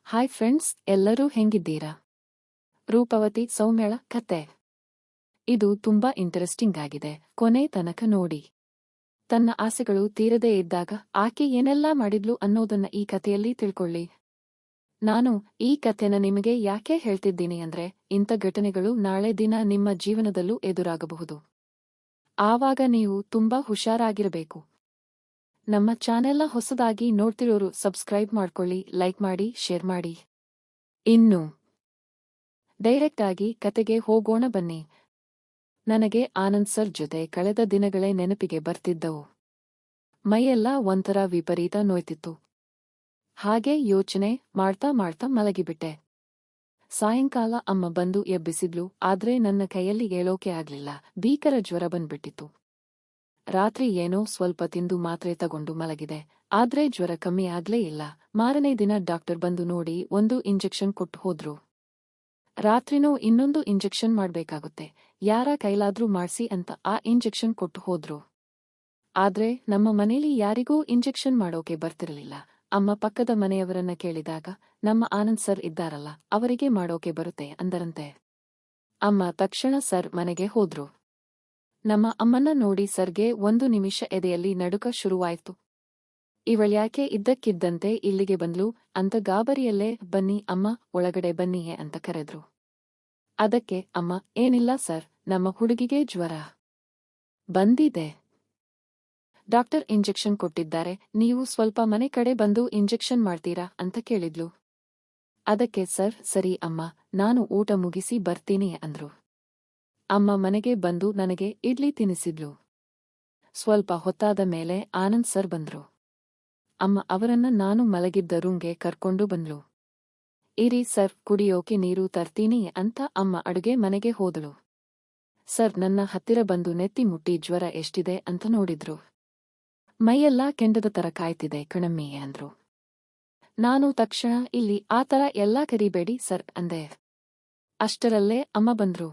Hi friends, ಎಲ್ಲರೂ ಹೆಂಗಿದ್ದೀರಾ? ರೂಪವತಿ ಸೌಮ್ಯಳ ಕತೆ. ಇದು ತುಂಬಾ ಇಂಟರೆಸ್ಟಿಂಗ್ ಆಗಿದೆ. ಕೊನೆ ತನಕ ನೋಡಿ. ತನ್ನ ಆಸೆಗಳು ತೀರದೇ ಇದ್ದಾಗ ಆಕೆ ಏನೆಲ್ಲಾ ಮಾಡಿದ್ಲು ಅನ್ನೋದನ್ನ ಈ ಕಥೆಯಲ್ಲಿ ತಿಳ್ಕೊಳ್ಳಿ. ನಾನು ಈ ಕಥೆನ ನಿಮಗೆ ಯಾಕೆ ಹೇಳ್ತಿದ್ದೀನಿ ಅಂದ್ರೆ, ಇಂಥ ಘಟನೆಗಳು ನಾಳೆ ದಿನ ನಿಮ್ಮ ಜೀವನದಲ್ಲೂ ಎದುರಾಗಬಹುದು. ಆವಾಗ ನೀವು ತುಂಬಾ ಹುಷಾರಾಗಿರಬೇಕು. ನಮ್ಮ ಚಾನೆಲ್ನ ಹೊಸದಾಗಿ ನೋಡ್ತಿರೋರು ಸಬ್ಸ್ಕ್ರೈಬ್ ಮಾಡ್ಕೊಳ್ಳಿ, ಲೈಕ್ ಮಾಡಿ, ಶೇರ್ ಮಾಡಿ. ಇನ್ನು ಡೈರೆಕ್ಟ್ ಆಗಿ ಕತೆಗೆ ಹೋಗೋಣ ಬನ್ನಿ. ನನಗೆ ಆನಂದ್ ಸರ್ ಜೊತೆ ಕಳೆದ ದಿನಗಳೇ ನೆನಪಿಗೆ ಬರ್ತಿದ್ದವು. ಮೈಯೆಲ್ಲ ಒಂಥರ ವಿಪರೀತ ನೋಯ್ತಿತ್ತು. ಹಾಗೆ ಯೋಚನೆ ಮಾಡ್ತಾ ಮಾಡ್ತಾ ಮಲಗಿಬಿಟ್ಟೆ. ಸಾಯಂಕಾಲ ಅಮ್ಮ ಬಂದು ಎಬ್ಬಿಸಿದ್ಲು, ಆದ್ರೆ ನನ್ನ ಕೈಯಲ್ಲಿ ಏಳೋಕೆ ಆಗ್ಲಿಲ್ಲ. ಭೀಕರ ಜ್ವರ ಬಂದ್ಬಿಟ್ಟಿತ್ತು. ರಾತ್ರಿ ಏನೋ ಸ್ವಲ್ಪ ತಿಂದು ಮಾತ್ರೆ ತಗೊಂಡು ಮಲಗಿದೆ, ಆದ್ರೆ ಜ್ವರ ಕಮ್ಮಿ ಆಗ್ಲೇ ಇಲ್ಲ. ಮಾರನೇ ದಿನ ಡಾಕ್ಟರ್ ಬಂದು ನೋಡಿ ಒಂದು ಇಂಜೆಕ್ಷನ್ ಕೊಟ್ಟು ಹೋದ್ರು. ರಾತ್ರಿನೂ ಇನ್ನೊಂದು ಇಂಜೆಕ್ಷನ್ ಮಾಡ್ಬೇಕಾಗುತ್ತೆ, ಯಾರ ಕೈಲಾದ್ರೂ ಮಾಡ್ಸಿ ಅಂತ ಆ ಇಂಜೆಕ್ಷನ್ ಕೊಟ್ಟು ಹೋದ್ರು. ಆದ್ರೆ ನಮ್ಮ ಮನೇಲಿ ಯಾರಿಗೂ ಇಂಜೆಕ್ಷನ್ ಮಾಡೋಕೆ ಬರ್ತಿರಲಿಲ್ಲ. ಅಮ್ಮ ಪಕ್ಕದ ಮನೆಯವರನ್ನ ಕೇಳಿದಾಗ, ನಮ್ಮ ಆನಂದ್ ಸರ್ ಇದ್ದಾರಲ್ಲ, ಅವರಿಗೆ ಮಾಡೋಕೆ ಬರುತ್ತೆ ಅಂದರಂತೆ. ಅಮ್ಮ ತಕ್ಷಣ ಸರ್ ಮನೆಗೆ ಹೋದ್ರು. ನಮ್ಮ ಅಮ್ಮನ್ನ ನೋಡಿ ಸರ್ಗೆ ಒಂದು ನಿಮಿಷ ಎದೆಯಲ್ಲಿ ನಡುಕ ಶುರುವಾಯ್ತು. ಇವಳ್ಯಾಕೆ ಇದ್ದಕ್ಕಿದ್ದಂತೆ ಇಲ್ಲಿಗೆ ಬಂದ್ಲು ಅಂತ ಗಾಬರಿಯಲ್ಲೇ, ಬನ್ನಿ ಅಮ್ಮ, ಒಳಗಡೆ ಬನ್ನಿಯೇ ಅಂತ ಕರೆದ್ರು. ಅದಕ್ಕೆ ಅಮ್ಮ, ಏನಿಲ್ಲ ಸರ್, ನಮ್ಮ ಹುಡುಗಿಗೆ ಜ್ವರ ಬಂದಿದೆ. ಡಾಕ್ಟರ್ ಇಂಜೆಕ್ಷನ್ ಕೊಟ್ಟಿದ್ದಾರೆ, ನೀವು ಸ್ವಲ್ಪ ಮನೆ ಕಡೆ ಬಂದು ಇಂಜೆಕ್ಷನ್ ಮಾಡ್ತೀರಾ ಅಂತ ಕೇಳಿದ್ಲು. ಅದಕ್ಕೆ ಸರ್, ಸರಿ ಅಮ್ಮ, ನಾನು ಊಟ ಮುಗಿಸಿ ಬರ್ತೀನಿ ಅಂದ್ರು. ಅಮ್ಮ ಮನೆಗೆ ಬಂದು ನನಗೆ ಇಡ್ಲಿ ತಿನ್ನಿಸಿದ್ಲು. ಸ್ವಲ್ಪ ಹೊತ್ತಾದ ಮೇಲೆ ಆನಂದ್ ಸರ್ ಬಂದ್ರು. ಅಮ್ಮ ಅವರನ್ನ ನಾನು ಮಲಗಿದ್ದ ರೂಂಗೆ ಕರ್ಕೊಂಡು ಬಂದ್ಲು. ಇರಿ ಸರ್, ಕುಡಿಯೋಕೆ ನೀರು ತರ್ತೀನಿ ಅಂತ ಅಮ್ಮ ಅಡುಗೆ ಮನೆಗೆ ಹೋದಳು. ಸರ್ ನನ್ನ ಹತ್ತಿರ ಬಂದು ನೆತ್ತಿ ಮುಟ್ಟಿ ಜ್ವರ ಎಷ್ಟಿದೆ ಅಂತ ನೋಡಿದ್ರು. ಮೈಯೆಲ್ಲ ಕೆಂಡದ ತರ ಕಾಯ್ತಿದೆ ಕಣಮ್ಮಿ ಅಂದ್ರು. ನಾನು ತಕ್ಷಣ, ಇಲ್ಲಿ ಆ ತರ ಎಲ್ಲಾ ಕರಿಬೇಡಿ ಸರ್ ಅಂದೆ. ಅಷ್ಟರಲ್ಲೇ ಅಮ್ಮ ಬಂದ್ರು.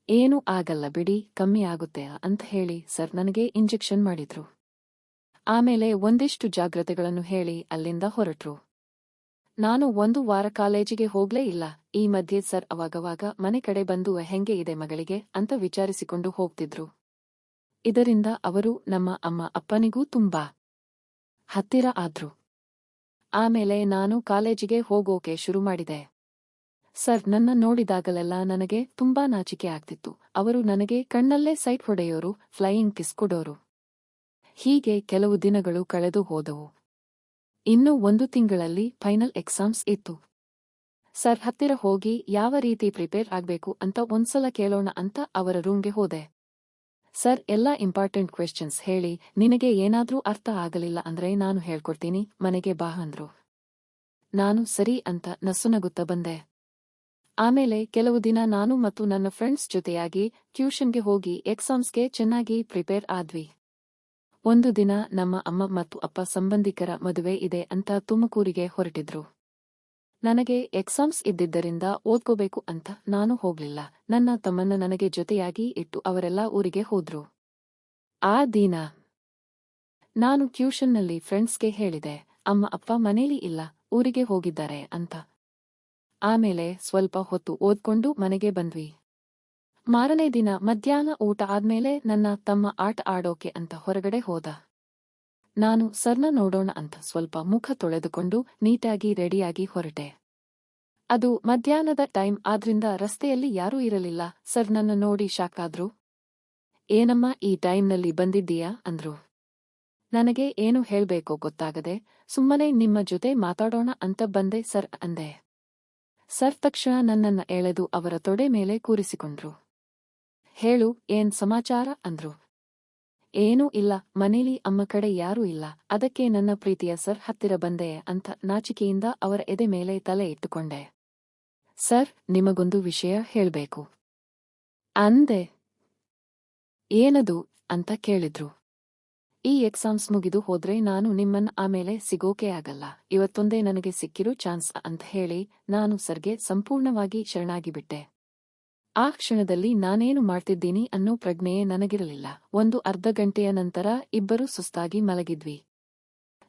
ಏನೂ ಆಗಲ್ಲ ಬಿಡಿ, ಕಮ್ಮಿ ಆಗುತ್ತೆ ಅಂತ ಹೇಳಿ ಸರ್ ನನಗೆ ಇಂಜೆಕ್ಷನ್ ಮಾಡಿದ್ರು. ಆಮೇಲೆ ಒಂದಿಷ್ಟು ಜಾಗ್ರತೆಗಳನ್ನು ಹೇಳಿ ಅಲ್ಲಿಂದ ಹೊರಟ್ರು. ನಾನು 1 ವಾರ ಕಾಲೇಜಿಗೆ ಹೋಗ್ಲೇ ಇಲ್ಲ. ಈ ಮಧ್ಯೆ ಸರ್ ಅವಾಗವಾಗ ಮನೆ ಕಡೆ ಬಂದು ಹೆಂಗೆ ಇದೆ ಮಗಳಿಗೆ ಅಂತ ವಿಚಾರಿಸಿಕೊಂಡು ಹೋಗ್ತಿದ್ರು. ಇದರಿಂದ ಅವರು ನಮ್ಮ ಅಮ್ಮ ಅಪ್ಪನಿಗೂ ತುಂಬಾ ಹತ್ತಿರ ಆದ್ರು. ಆಮೇಲೆ ನಾನು ಕಾಲೇಜಿಗೆ ಹೋಗೋಕೆ ಶುರು ಮಾಡಿದೆ. ಸರ್ ನನ್ನ ನೋಡಿದಾಗಲೆಲ್ಲ ನನಗೆ ತುಂಬಾ ನಾಚಿಕೆ ಆಗ್ತಿತ್ತು. ಅವರು ನನಗೆ ಕಣ್ಣಲ್ಲೇ ಸೈಟ್ ಹೊಡೆಯೋರು, ಫ್ಲೈಯಿಂಗ್ ಕಿಸ್ ಕೊಡೋರು. ಹೀಗೆ ಕೆಲವು ದಿನಗಳು ಕಳೆದು ಹೋದವು. ಇನ್ನು 1 ತಿಂಗಳಲ್ಲಿ ಫೈನಲ್ ಎಕ್ಸಾಮ್ಸ್ ಇತ್ತು. ಸರ್ ಹತ್ತಿರ ಹೋಗಿ ಯಾವ ರೀತಿ ಪ್ರಿಪೇರ್ ಆಗ್ಬೇಕು ಅಂತ ಒಂದ್ಸಲ ಕೇಳೋಣ ಅಂತ ಅವರ ರೂಮ್ಗೆ ಹೋದೆ. ಸರ್ ಎಲ್ಲ ಇಂಪಾರ್ಟೆಂಟ್ ಕ್ವೆಶ್ಚನ್ಸ್ ಹೇಳಿ, ನಿನಗೆ ಏನಾದ್ರೂ ಅರ್ಥ ಆಗಲಿಲ್ಲ ಅಂದ್ರೆ ನಾನು ಹೇಳ್ಕೊಡ್ತೀನಿ, ಮನೆಗೆ ಬಾ ಅಂದ್ರು. ನಾನು ಸರಿ ಅಂತ ನಸುನಗುತ್ತಾ ಬಂದೆ. ಆಮೇಲೆ ಕೆಲವು ದಿನ ನಾನು ಮತ್ತು ನನ್ನ ಫ್ರೆಂಡ್ಸ್ ಜೊತೆಯಾಗಿ ಟ್ಯೂಷನ್ಗೆ ಹೋಗಿ ಎಕ್ಸಾಮ್ಸ್ಗೆ ಚೆನ್ನಾಗಿ ಪ್ರಿಪೇರ್ ಆದ್ವಿ. ಒಂದು ದಿನ ನಮ್ಮ ಅಮ್ಮ ಮತ್ತು ಅಪ್ಪ ಸಂಬಂಧಿಕರ ಮದುವೆ ಇದೆ ಅಂತ ತುಮಕೂರಿಗೆ ಹೊರಟಿದ್ರು. ನನಗೆ ಎಕ್ಸಾಮ್ಸ್ ಇದ್ದಿದ್ದರಿಂದ ಓದ್ಕೋಬೇಕು ಅಂತ ನಾನು ಹೋಗ್ಲಿಲ್ಲ. ನನ್ನ ತಮ್ಮನ್ನ ನನಗೆ ಜೊತೆಯಾಗಿ ಇಟ್ಟು ಅವರೆಲ್ಲ ಊರಿಗೆ ಹೋದ್ರು. ಆ ದಿನ ನಾನು ಟ್ಯೂಷನ್ನಲ್ಲಿ ಫ್ರೆಂಡ್ಸ್ಗೆ ಹೇಳಿದೆ, ಅಮ್ಮ ಅಪ್ಪ ಮನೇಲಿ ಇಲ್ಲ, ಊರಿಗೆ ಹೋಗಿದ್ದಾರೆ ಅಂತ. ಆಮೇಲೆ ಸ್ವಲ್ಪ ಹೊತ್ತು ಓದ್ಕೊಂಡು ಮನೆಗೆ ಬಂದ್ವಿ. ಮಾರನೇ ದಿನ ಮಧ್ಯಾಹ್ನ ಊಟ ಆದ್ಮೇಲೆ ನನ್ನ ತಮ್ಮ ಆಟ ಆಡೋಕೆ ಅಂತ ಹೊರಗಡೆ ಹೋದ. ನಾನು ಸರ್ನ ನೋಡೋಣ ಅಂತ ಸ್ವಲ್ಪ ಮುಖ ತೊಳೆದುಕೊಂಡು ನೀಟಾಗಿ ರೆಡಿಯಾಗಿ ಹೊರಟೆ. ಅದು ಮಧ್ಯಾಹ್ನದ ಟೈಮ್ ಆದ್ರಿಂದ ರಸ್ತೆಯಲ್ಲಿ ಯಾರೂ ಇರಲಿಲ್ಲ. ಸರ್ ನನ್ನ ನೋಡಿ ಶಾಕ್ ಆದ್ರು. ಏನಮ್ಮ ಈ ಟೈಮ್ನಲ್ಲಿ ಬಂದಿದ್ದೀಯಾ ಅಂದ್ರು. ನನಗೆ ಏನು ಹೇಳ್ಬೇಕೋ ಗೊತ್ತಾಗದೆ, ಸುಮ್ಮನೆ ನಿಮ್ಮ ಜೊತೆ ಮಾತಾಡೋಣ ಅಂತ ಬಂದೆ ಸರ್ ಅಂದೆ. ಸರ್ ತಕ್ಷಣ ನನ್ನನ್ನ ಎಳೆದು ಅವರ ತೊಡೆ ಮೇಲೆ ಕೂರಿಸಿಕೊಂಡ್ರು. ಹೇಳು, ಏನ್ ಸಮಾಚಾರ ಅಂದ್ರು. ಏನೂ ಇಲ್ಲ, ಮನೇಲಿ ಅಮ್ಮ ಕಡೆ ಯಾರೂ ಇಲ್ಲ, ಅದಕ್ಕೆ ನನ್ನ ಪ್ರೀತಿಯ ಸರ್ ಹತ್ತಿರ ಬಂದೆ ಅಂತ ನಾಚಿಕೆಯಿಂದ ಅವರ ಎದೆ ಮೇಲೆ ತಲೆ ಇಟ್ಟುಕೊಂಡೆ. ಸರ್ ನಿಮಗೊಂದು ವಿಷಯ ಹೇಳ್ಬೇಕು ಅಂದೆ. ಏನದು ಅಂತ ಕೇಳಿದ್ರು. ಈ ಎಕ್ಸಾಮ್ಸ್ ಮುಗಿದು ಹೋದ್ರೆ ನಾನು ನಿಮ್ಮನ್ನ ಆಮೇಲೆ ಸಿಗೋಕೆ ಆಗಲ್ಲ, ಇವತ್ತೊಂದೇ ನನಗೆ ಸಿಕ್ಕಿರೋ ಚಾನ್ಸ್ ಅಂತ ಹೇಳಿ ನಾನು ಸರ್ಗೆ ಸಂಪೂರ್ಣವಾಗಿ ಶರಣಾಗಿಬಿಟ್ಟೆ. ಆ ಕ್ಷಣದಲ್ಲಿ ನಾನೇನು ಮಾಡ್ತಿದ್ದೀನಿ ಅನ್ನೋ ಪ್ರಜ್ಞೆಯೇ ನನಗಿರಲಿಲ್ಲ. 1 ಅರ್ಧ ಗಂಟೆಯ ನಂತರ ಇಬ್ಬರು ಸುಸ್ತಾಗಿ ಮಲಗಿದ್ವಿ.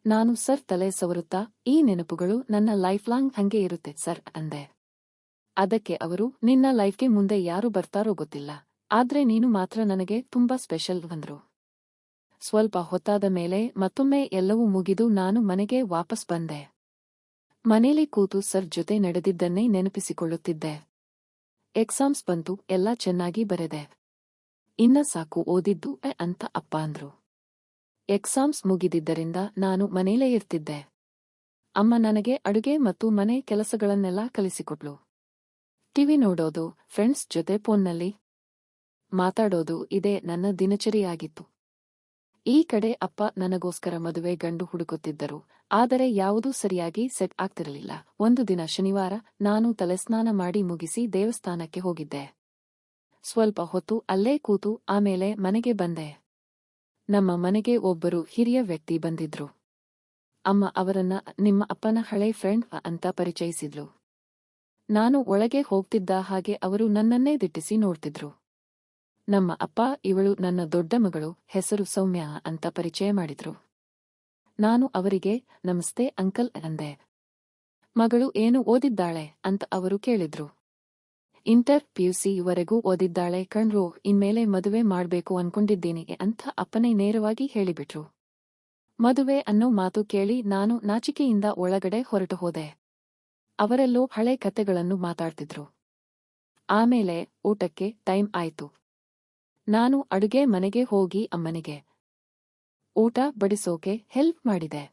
ನಾನು ಸರ್ ತಲೆ ಸವರುತ್ತಾ, ಈ ನೆನಪುಗಳು ನನ್ನ ಲೈಫ್ ಲಾಂಗ್ ಹಂಗೆ ಇರುತ್ತೆ ಸರ್ ಅಂದೆ. ಅದಕ್ಕೆ ಅವರು, ನಿನ್ನ ಲೈಫ್ಗೆ ಮುಂದೆ ಯಾರು ಬರ್ತಾರೋ ಗೊತ್ತಿಲ್ಲ, ಆದ್ರೆ ನೀನು ಮಾತ್ರ ನನಗೆ ತುಂಬಾ ಸ್ಪೆಷಲ್ ಅಂದ್ರು. ಸ್ವಲ್ಪ ಹೊತ್ತಾದ ಮೇಲೆ ಮತ್ತೊಮ್ಮೆ ಎಲ್ಲವೂ ಮುಗಿದು ನಾನು ಮನೆಗೆ ವಾಪಸ್ ಬಂದೆ. ಮನೇಲಿ ಕೂತು ಸರ್ ಜೊತೆ ನಡೆದಿದ್ದನ್ನೇ ನೆನಪಿಸಿಕೊಳ್ಳುತ್ತಿದ್ದೆ. ಎಕ್ಸಾಮ್ಸ್ ಬಂತು, ಎಲ್ಲ ಚೆನ್ನಾಗಿ ಬರೆದೆ. ಇನ್ನ ಸಾಕು ಓದಿದ್ದು ಅಂತ ಅಪ್ಪ ಅಂದ್ರು. ಎಕ್ಸಾಮ್ಸ್ ಮುಗಿದಿದ್ದರಿಂದ ನಾನು ಮನೇಲೇ ಇರ್ತಿದ್ದೆ. ಅಮ್ಮ ನನಗೆ ಅಡುಗೆ ಮತ್ತು ಮನೆ ಕೆಲಸಗಳನ್ನೆಲ್ಲ ಕಲಿಸಿಕೊಟ್ಲು. ಟಿವಿ ನೋಡೋದು, ಫ್ರೆಂಡ್ಸ್ ಜೊತೆ ಫೋನ್ನಲ್ಲಿ ಮಾತಾಡೋದು ಇದೇ ನನ್ನ ದಿನಚರಿಯಾಗಿತ್ತು. ಈ ಕಡೆ ಅಪ್ಪ ನನಗೋಸ್ಕರ ಮದುವೆ ಗಂಡು ಹುಡುಕುತ್ತಿದ್ದರು, ಆದರೆ ಯಾವುದೂ ಸರಿಯಾಗಿ ಸೆಟ್ ಆಗ್ತಿರಲಿಲ್ಲ. ಒಂದು ದಿನ ಶನಿವಾರ ನಾನು ತಲೆಸ್ನಾನ ಮಾಡಿ ಮುಗಿಸಿ ದೇವಸ್ಥಾನಕ್ಕೆ ಹೋಗಿದ್ದೆ. ಸ್ವಲ್ಪ ಹೊತ್ತು ಅಲ್ಲೇ ಕೂತು ಆಮೇಲೆ ಮನೆಗೆ ಬಂದೆ. ನಮ್ಮ ಮನೆಗೆ ಒಬ್ಬರು ಹಿರಿಯ ವ್ಯಕ್ತಿ ಬಂದಿದ್ರು. ಅಮ್ಮ ಅವರನ್ನ ನಿಮ್ಮ ಅಪ್ಪನ ಹಳೆ ಫ್ರೆಂಡ್ ಅಂತ ಪರಿಚಯಿಸಿದ್ಲು. ನಾನು ಒಳಗೆ ಹೋಗ್ತಿದ್ದ ಹಾಗೆ ಅವರು ನನ್ನನ್ನೇ ದಿಟ್ಟಿಸಿ ನೋಡ್ತಿದ್ರು. ನಮ್ಮ ಅಪ್ಪ, ಇವಳು ನನ್ನ ದೊಡ್ಡ ಮಗಳು, ಹೆಸರು ಸೌಮ್ಯ ಅಂತ ಪರಿಚಯ ಮಾಡಿದ್ರು. ನಾನು ಅವರಿಗೆ ನಮಸ್ತೆ ಅಂಕಲ್ ಅಂದೆ. ಮಗಳು ಏನು ಓದಿದ್ದಾಳೆ ಅಂತ ಅವರು ಕೇಳಿದ್ರು. ಇಂಟರ್ PUC ವರೆಗೂ ಓದಿದ್ದಾಳೆ ಕಣ್ರೋ, ಇನ್ಮೇಲೆ ಮದುವೆ ಮಾಡ್ಬೇಕು ಅನ್ಕೊಂಡಿದ್ದೀನಿ ಅಂತ ಅಪ್ಪನೇ ನೇರವಾಗಿ ಹೇಳಿಬಿಟ್ರು. ಮದುವೆ ಅನ್ನೋ ಮಾತು ಕೇಳಿ ನಾನು ನಾಚಿಕೆಯಿಂದ ಒಳಗಡೆ ಹೊರಟು ಹೋದೆ. ಅವರೆಲ್ಲೋ ಹಳೆ ಕತೆಗಳನ್ನು ಮಾತಾಡ್ತಿದ್ರು. ಆಮೇಲೆ ಊಟಕ್ಕೆ ಟೈಮ್ ಆಯ್ತು. ನಾನು ಅಡುಗೆ ಮನೆಗೆ ಹೋಗಿ ಅಮ್ಮನಿಗೆ ಊಟ ಬಡಿಸೋಕೆ ಹೆಲ್ಪ್ ಮಾಡಿದೆ.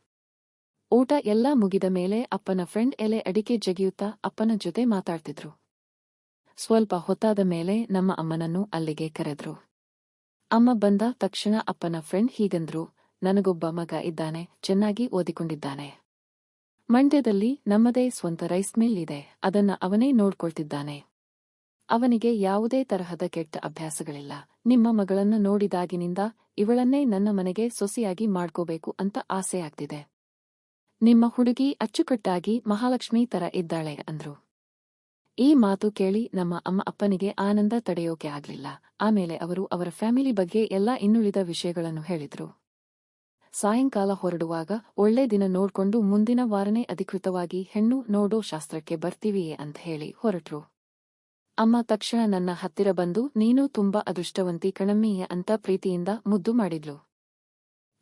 ಊಟ ಎಲ್ಲ ಮುಗಿದ ಮೇಲೆ ಅಪ್ಪನ ಫ್ರೆಂಡ್ ಎಲೆ ಅಡಿಕೆ ಜಗಿಯುತ್ತಾ ಅಪ್ಪನ ಜೊತೆ ಮಾತಾಡ್ತಿದ್ರು. ಸ್ವಲ್ಪ ಹೊತ್ತಾದ ಮೇಲೆ ನಮ್ಮ ಅಮ್ಮನನ್ನು ಅಲ್ಲಿಗೆ ಕರೆದ್ರು. ಅಮ್ಮ ಬಂದ ತಕ್ಷಣ ಅಪ್ಪನ ಫ್ರೆಂಡ್ ಹೀಗಂದ್ರು, ನನಗೊಬ್ಬ ಮಗ ಇದ್ದಾನೆ, ಚೆನ್ನಾಗಿ ಓದಿಕೊಂಡಿದ್ದಾನೆ. ಮಂಡ್ಯದಲ್ಲಿ ನಮ್ಮದೇ ಸ್ವಂತ ರೈಸ್ ಮಿಲ್ ಇದೆ, ಅದನ್ನ ಅವನೇ ನೋಡ್ಕೊಳ್ತಿದ್ದಾನೆ. ಅವನಿಗೆ ಯಾವುದೇ ತರಹದ ಕೆಟ್ಟ ಅಭ್ಯಾಸಗಳಿಲ್ಲ. ನಿಮ್ಮ ಮಗಳನ್ನ ನೋಡಿದಾಗಿನಿಂದ ಇವಳನ್ನೇ ನನ್ನ ಮನೆಗೆ ಸೊಸೆಯಾಗಿ ಮಾಡ್ಕೋಬೇಕು ಅಂತ ಆಸೆ ಆಗ್ತಿದೆ. ನಿಮ್ಮ ಹುಡುಗಿ ಅಚ್ಚುಕಟ್ಟಾಗಿ ಮಹಾಲಕ್ಷ್ಮಿ ತರ ಇದ್ದಾಳೆ ಅಂದ್ರು. ಈ ಮಾತು ಕೇಳಿ ನಮ್ಮ ಅಮ್ಮ ಅಪ್ಪನಿಗೆ ಆನಂದ ತಡೆಯೋಕೆ ಆಗ್ಲಿಲ್ಲ. ಆಮೇಲೆ ಅವರು ಅವರ ಫ್ಯಾಮಿಲಿ ಬಗ್ಗೆ ಎಲ್ಲ ಇನ್ನುಳಿದ ವಿಷಯಗಳನ್ನು ಹೇಳಿದ್ರು. ಸಾಯಂಕಾಲ ಹೊರಡುವಾಗ ಒಳ್ಳೆ ದಿನ ನೋಡ್ಕೊಂಡು ಮುಂದಿನ ವಾರನೇ ಅಧಿಕೃತವಾಗಿ ಹೆಣ್ಣು ನೋಡೋ ಶಾಸ್ತ್ರಕ್ಕೆ ಬರ್ತೀವಿಯೇ ಅಂತ ಹೇಳಿ ಹೊರಟ್ರು. ಅಮ್ಮ ತಕ್ಷಣ ನನ್ನ ಹತ್ತಿರ ಬಂದು, ನೀನು ತುಂಬಾ ಅದೃಷ್ಟವಂತಿ ಕಣಮ್ಮೀಯ ಅಂತ ಪ್ರೀತಿಯಿಂದ ಮುದ್ದು ಮಾಡಿದ್ಲು.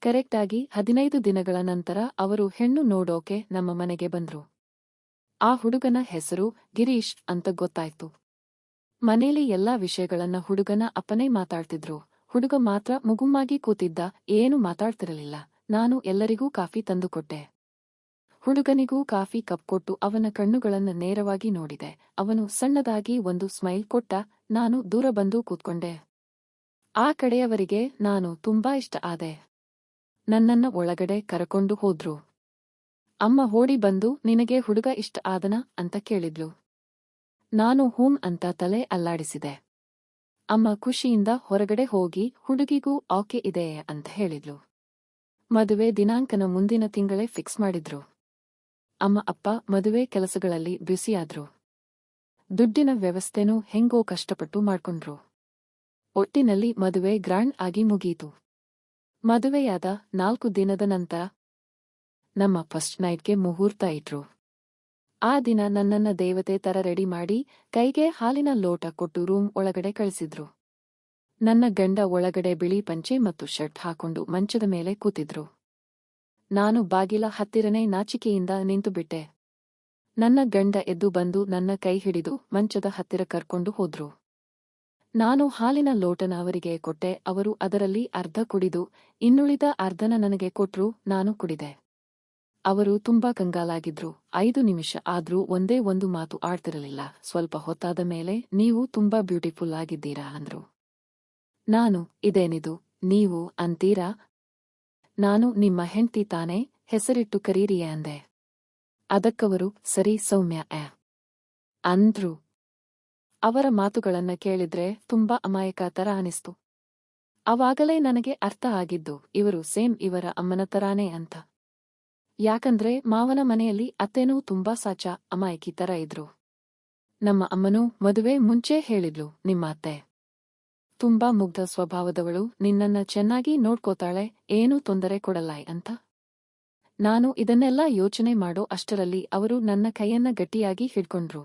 ಕರೆಕ್ಟಾಗಿ 15 ದಿನಗಳ ನಂತರ ಅವರು ಹೆಣ್ಣು ನೋಡೋಕೆ ನಮ್ಮ ಮನೆಗೆ ಬಂದ್ರು. ಆ ಹುಡುಗನ ಹೆಸರು ಗಿರೀಶ್ ಅಂತ ಗೊತ್ತಾಯ್ತು. ಮನೇಲಿ ಎಲ್ಲಾ ವಿಷಯಗಳನ್ನ ಹುಡುಗನ ಅಪ್ಪನೇ ಮಾತಾಡ್ತಿದ್ರು. ಹುಡುಗ ಮಾತ್ರ ಮುಗುಮ್ಮಾಗಿ ಕೂತಿದ್ದ, ಏನು ಮಾತಾಡ್ತಿರಲಿಲ್ಲ. ನಾನು ಎಲ್ಲರಿಗೂ ಕಾಫಿ ತಂದುಕೊಟ್ಟೆ. ಹುಡುಗನಿಗೂ ಕಾಫಿ ಕಪ್ ಕೊಟ್ಟು ಅವನ ಕಣ್ಣುಗಳನ್ನ ನೇರವಾಗಿ ನೋಡಿದೆ. ಅವನು ಸಣ್ಣದಾಗಿ ಒಂದು ಸ್ಮೈಲ್ ಕೊಟ್ಟ. ನಾನು ದೂರ ಬಂದು ಕೂತ್ಕೊಂಡೆ. ಆ ಕಡೆಯವರಿಗೆ ನಾನು ತುಂಬಾ ಇಷ್ಟ ಆದೆ. ನನ್ನನ್ನ ಒಳಗಡೆ ಕರಕೊಂಡು ಹೋದ್ರು. ಅಮ್ಮ ಓಡಿ ಬಂದು, ನಿನಗೆ ಹುಡುಗ ಇಷ್ಟ ಆದನ ಅಂತ ಕೇಳಿದ್ಲು. ನಾನು ಹೂಂ ಅಂತ ತಲೆ ಅಲ್ಲಾಡಿಸಿದೆ. ಅಮ್ಮ ಖುಷಿಯಿಂದ ಹೊರಗಡೆ ಹೋಗಿ ಹುಡುಗಿಗೂ ಓಕೆ ಇದೆ ಅಂತ ಹೇಳಿದ್ಲು. ಮದುವೆ ದಿನಾಂಕನ ಮುಂದಿನ ತಿಂಗಳೇ ಫಿಕ್ಸ್ ಮಾಡಿದ್ರು. ಅಮ್ಮ ಅಪ್ಪ ಮದುವೆ ಕೆಲಸಗಳಲ್ಲಿ ಬ್ಯುಸಿಯಾದ್ರು. ದುಡ್ಡಿನ ವ್ಯವಸ್ಥೆನೂ ಹೆಂಗೋ ಕಷ್ಟಪಟ್ಟು ಮಾಡ್ಕೊಂಡ್ರು. ಒಟ್ಟಿನಲ್ಲಿ ಮದುವೆ ಗ್ರ್ಯಾಂಡ್ ಆಗಿ ಮುಗೀತು. ಮದುವೆಯಾದ 4 ದಿನದ ನಂತರ ನಮ್ಮ ಫಸ್ಟ್ ನೈಟ್ಗೆ ಮುಹೂರ್ತ ಇಟ್ರು. ಆ ದಿನ ನನ್ನನ್ನ ದೇವತೆ ತರ ರೆಡಿ ಮಾಡಿ ಕೈಗೆ ಹಾಲಿನ ಲೋಟ ಕೊಟ್ಟು ರೂಮ್ ಒಳಗಡೆ ಕಳಿಸಿದ್ರು. ನನ್ನ ಗಂಡ ಒಳಗಡೆ ಬಿಳಿ ಪಂಚೆ ಮತ್ತು ಶರ್ಟ್ ಹಾಕೊಂಡು ಮಂಚದ ಮೇಲೆ ಕೂತಿದ್ರು. ನಾನು ಬಾಗಿಲ ಹತ್ತಿರನೇ ನಾಚಿಕೆಯಿಂದ ನಿಂತುಬಿಟ್ಟೆ. ನನ್ನ ಗಂಡ ಎದ್ದು ಬಂದು ನನ್ನ ಕೈ ಹಿಡಿದು ಮಂಚದ ಹತ್ತಿರ ಕರ್ಕೊಂಡು ಹೋದ್ರು. ನಾನು ಹಾಲಿನ ಲೋಟನ ಅವರಿಗೆ ಕೊಟ್ಟೆ. ಅವರು ಅದರಲ್ಲಿ ಅರ್ಧ ಕುಡಿದು ಇನ್ನುಳಿದ ಅರ್ಧನ ನನಗೆ ಕೊಟ್ರು. ನಾನು ಕುಡಿದೆ. ಅವರು ತುಂಬಾ ಕಂಗಾಲಾಗಿದ್ರು. 5 ನಿಮಿಷ ಆದ್ರೂ ಒಂದೇ ಒಂದು ಮಾತು ಆಡ್ತಿರಲಿಲ್ಲ. ಸ್ವಲ್ಪ ಹೊತ್ತಾದ ಮೇಲೆ, ನೀವು ತುಂಬಾ ಬ್ಯೂಟಿಫುಲ್ ಆಗಿದ್ದೀರಾ ಅಂದ್ರು. ನಾನು, ಇದೇನಿದು ನೀವು ಅಂತೀರಾ? ನಾನು ನಿಮ್ಮ ಹೆಂಡ್ತಿ ತಾನೇ, ಹೆಸರಿಟ್ಟು ಕರೀರಿಯೇ ಅಂದೆ. ಅದಕ್ಕವರು, ಸರಿ ಸೌಮ್ಯ ಅಂದ್ರು. ಅವರ ಮಾತುಗಳನ್ನ ಕೇಳಿದ್ರೆ ತುಂಬಾ ಅಮಾಯಕ ತರ ಅನಿಸ್ತು. ಅವಾಗಲೇ ನನಗೆ ಅರ್ಥ ಆಗಿದ್ದು, ಇವರು ಸೇಮ್ ಇವರ ಅಮ್ಮನ ತರಾನೇ ಅಂತ. ಯಾಕಂದ್ರೆ ಮಾವನ ಮನೆಯಲ್ಲಿ ಅತ್ತೆನೂ ತುಂಬಾ ಸಾಚಾ ಅಮಾಯಕಿ ತರ ಇದ್ರು. ನಮ್ಮ ಅಮ್ಮನೂ ಮದುವೆ ಮುಂಚೆ ಹೇಳಿದ್ಲು, ನಿಮ್ಮ ಅತ್ತೆ ತುಂಬಾ ಮುಗ್ಧ ಸ್ವಭಾವದವಳು, ನಿನ್ನನ್ನ ಚೆನ್ನಾಗಿ ನೋಡ್ಕೋತಾಳೆ, ಏನೂ ತೊಂದರೆ ಕೊಡಲ್ಲ ಅಂತ. ನಾನು ಇದನ್ನೆಲ್ಲ ಯೋಚನೆ ಮಾಡೋ ಅಷ್ಟರಲ್ಲಿ ಅವರು ನನ್ನ ಕೈಯನ್ನ ಗಟ್ಟಿಯಾಗಿ ಹಿಡ್ಕೊಂಡ್ರು.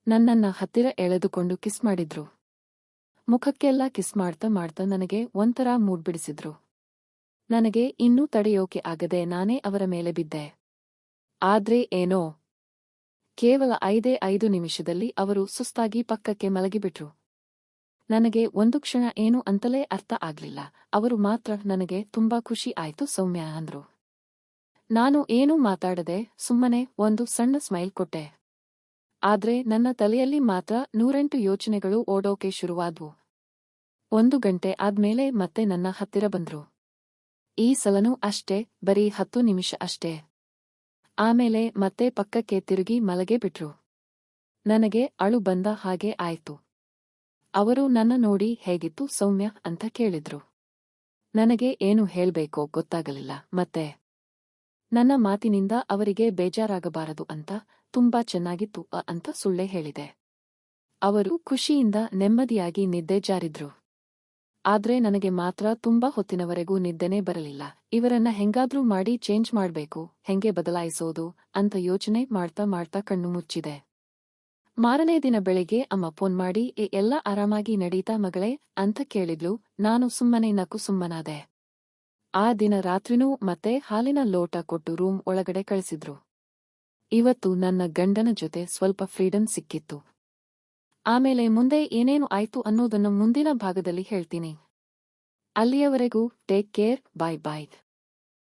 ನನ್ನನ್ನ ಹತ್ತಿರ ಎಳೆದುಕೊಂಡು ಕಿಸ್ ಮಾಡಿದ್ರು. ಮುಖಕ್ಕೆಲ್ಲ ಕಿಸ್ ಮಾಡ್ತಾ ಮಾಡ್ತಾ ನನಗೆ ಒಂಥರ ಮೂಡ್ಬಿಡಿಸಿದ್ರು. ನನಗೆ ಇನ್ನೂ ತಡೆಯೋಕೆ ಆಗದೆ ನಾನೇ ಅವರ ಮೇಲೆ ಬಿದ್ದೆ. ಆದ್ರೆ ಏನೋ ಕೇವಲ 5 ನಿಮಿಷದಲ್ಲಿ ಅವರು ಸುಸ್ತಾಗಿ ಪಕ್ಕಕ್ಕೆ ಮಲಗಿಬಿಟ್ರು. ನನಗೆ ಒಂದು ಕ್ಷಣ ಏನು ಅಂತಲೇ ಅರ್ಥ ಆಗ್ಲಿಲ್ಲ. ಅವರು ಮಾತ್ರ ನನಗೆ ತುಂಬಾ ಖುಷಿ ಆಯ್ತು ಸೌಮ್ಯ ಅಂದ್ರು. ನಾನು ಏನೂ ಮಾತಾಡದೆ ಸುಮ್ಮನೆ ಒಂದು ಸಣ್ಣ ಸ್ಮೈಲ್ ಕೊಟ್ಟೆ. ಆದ್ರೆ ನನ್ನ ತಲೆಯಲ್ಲಿ ಮಾತ್ರ 108 ಯೋಚನೆಗಳು ಓಡೋಕೆ ಶುರುವಾದ್ವು. 1 ಗಂಟೆ ಆದ್ಮೇಲೆ ಮತ್ತೆ ನನ್ನ ಹತ್ತಿರ ಬಂದ್ರು. ಈ ಸಲನೂ ಅಷ್ಟೇ, ಬರೀ 10 ನಿಮಿಷ ಅಷ್ಟೇ. ಆಮೇಲೆ ಮತ್ತೆ ಪಕ್ಕಕ್ಕೆ ತಿರುಗಿ ಮಲಗೇ ಬಿಟ್ರು. ನನಗೆ ಅಳು ಬಂದ ಹಾಗೆ ಆಯ್ತು. ಅವರು ನನ್ನ ನೋಡಿ ಹೇಗಿತ್ತು ಸೌಮ್ಯ ಅಂತ ಕೇಳಿದ್ರು. ನನಗೆ ಏನು ಹೇಳ್ಬೇಕೋ ಗೊತ್ತಾಗಲಿಲ್ಲ. ಮತ್ತೆ ನನ್ನ ಮಾತಿನಿಂದ ಅವರಿಗೆ ಬೇಜಾರಾಗಬಾರದು ಅಂತ ತುಂಬಾ ಚೆನ್ನಾಗಿತ್ತು ಅಂತ ಸುಳ್ಳೆ ಹೇಳಿದೆ. ಅವರು ಖುಷಿಯಿಂದ ನೆಮ್ಮದಿಯಾಗಿ ನಿದ್ದೆ ಜಾರಿದ್ರು. ಆದ್ರೆ ನನಗೆ ಮಾತ್ರ ತುಂಬಾ ಹೊತ್ತಿನವರೆಗೂ ನಿದ್ದೆನೇ ಬರಲಿಲ್ಲ. ಇವರನ್ನ ಹೆಂಗಾದ್ರೂ ಮಾಡಿ ಚೇಂಜ್ ಮಾಡ್ಬೇಕು, ಹೆಂಗೆ ಬದಲಾಯಿಸೋದು ಅಂತ ಯೋಚನೆ ಮಾಡ್ತಾ ಮಾಡ್ತಾ ಕಣ್ಣು ಮುಚ್ಚಿದೆ. ಮಾರನೇ ದಿನ ಬೆಳಿಗ್ಗೆ ಅಮ್ಮ ಫೋನ್ ಮಾಡಿ ಎಲ್ಲ ಆರಾಮಾಗಿ ನಡೀತಾ ಮಗಳೇ ಅಂತ ಕೇಳಿದ್ಲು. ನಾನು ಸುಮ್ಮನೆ ನಕ್ಕು ಸುಮ್ಮನಾದೆ. ಆ ದಿನ ರಾತ್ರಿನೂ ಮತ್ತೆ ಹಾಲಿನ ಲೋಟ ಕೊಟ್ಟು ರೂಮ್ ಒಳಗಡೆ ಕಳಿಸಿದ್ರು. ಇವತ್ತು ನನ್ನ ಗಂಡನ ಜೊತೆ ಸ್ವಲ್ಪ ಫ್ರೀಡಂ ಸಿಕ್ಕಿತ್ತು. ಆಮೇಲೆ ಮುಂದೆ ಏನೇನು ಆಯ್ತು ಅನ್ನೋದನ್ನು ಮುಂದಿನ ಭಾಗದಲ್ಲಿ ಹೇಳ್ತೀನಿ. ಅಲ್ಲಿಯವರೆಗೂ ಟೇಕ್ ಕೇರ್, ಬಾಯ್ ಬಾಯ್.